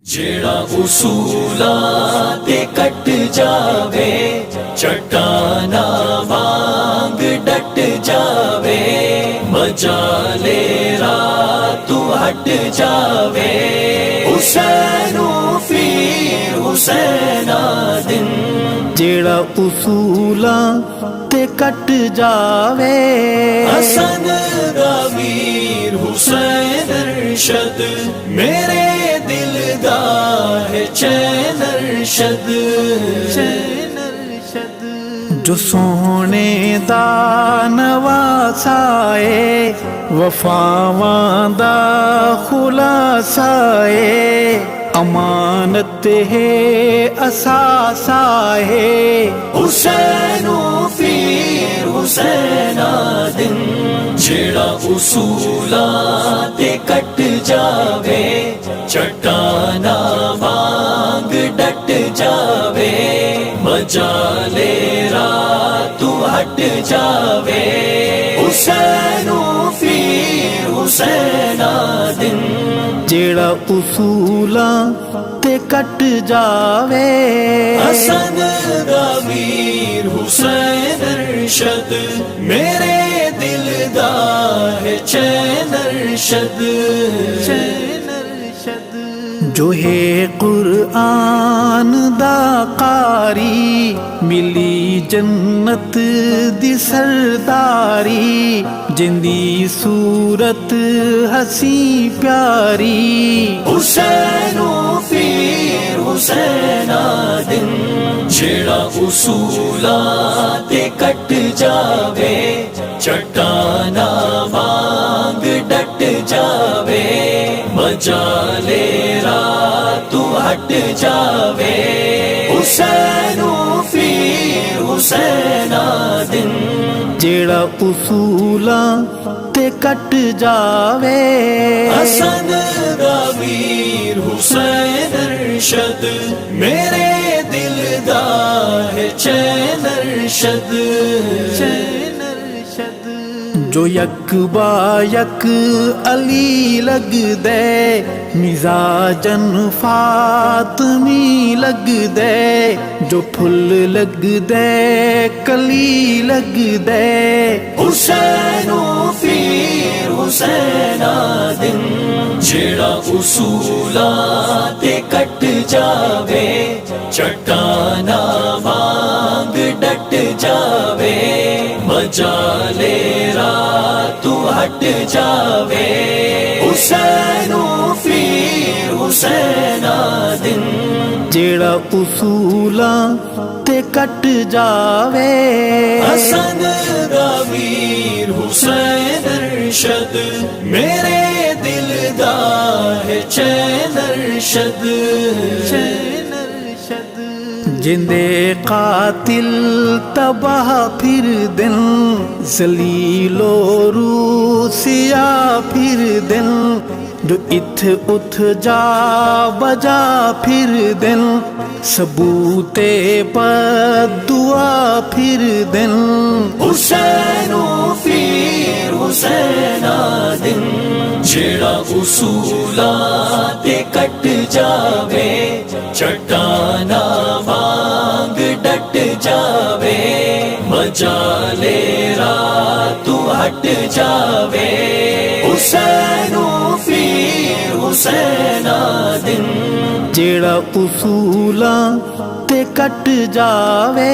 جیڑا اصولاں تے کٹ جاوے چٹانا وانگ ڈٹ جاوے مجالے رات ہٹ جاوے حسین پیر حسین دن جیڑا اصولاں تے کٹ جاوے حسن دا ویر حسین ارشد میرے دل دا ہے چین ارشد جو سونے دا نواسائے وفاواں دا خلاصائے امانت ہے اساسا ہے حسین پیر حسین دن جیڑا اصولاں تے کٹ جاوے چٹانا وانگ ڈٹ جاوے مجالے رات ہٹ جاوے حسین پیر حسین دن جیڑا اصولاں تے کٹ جاوے حسن دا ویر حسین ارشد میرے دل دا ہے چین ارشد جو ہے قرآن دا قاری ملی جنت دی سرداری جندی صورت ہسی پیاری حسین پیر حسین دن جیڑا اصولاں تے کٹ جاوے چٹانا وانگ ڈٹ جاوے مجالے رات ہٹ جاوے حسین پیر حسین دن جیڑا اصولاں تے کٹ جاوے حسن دا ویر حسین ارشد میرے دل دا ہے چین ارشد جو یک با یک علی لگ دے مزاجن فاطمی لگ دے جو پھل لگ دے کلی لگ دے حسین پیر حسین دن جیڑا اصولاں تے کٹ جاوے چٹانا وانگ ڈٹ جاوے مجالے رات ہٹ جاوے حسین پیر حسین دن جیڑا اصولاں تے کٹ جاوے حسن دا ویر حسین ارشد میرے دل دا ہے چین ارشد جندے قاتل تباہ پھر دن ذلیل و روسیا پھر دن جو اتھ اتھ جا بجا پھر دن ثبوت بد دعا پھر دن حسین پیر حسین دن جیڑا اصولاں تے کٹ جاوے چٹانا وانگ ڈٹ جاوے مجالے رات ہٹ جاوے حسین پیر حسین دن جیڑا اصولاں تے کٹ جاوے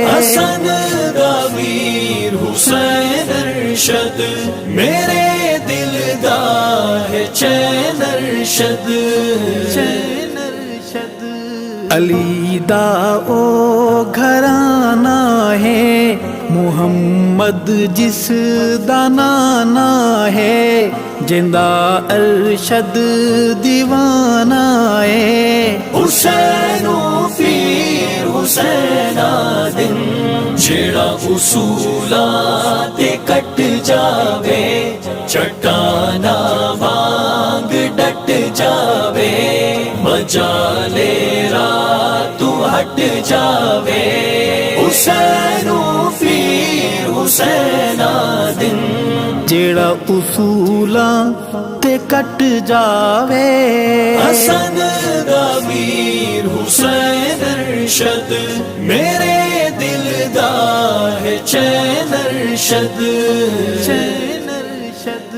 حسن دا ویر حسین ارشد میرے دل دا ہے چین ارشد علی دا او گھرانہ ہے محمد جس دا نانا ہے جندہ ارشد دیوانہ ہے حسین پیر حسین دن جیڑا اصولاں تے کٹ جاوے چٹانا وانگ ڈٹ جاوے مجالے رات ہٹ جاوے حسین پیر حسین دن ਜਿਹੜਾ ਉਸੂਲਾਂ ਤੇ ਕੱਟ ਜਾਵੇ। حسن دا ویر حسین ارشد میرے دل دا ہے چین ارشد، چین ارشد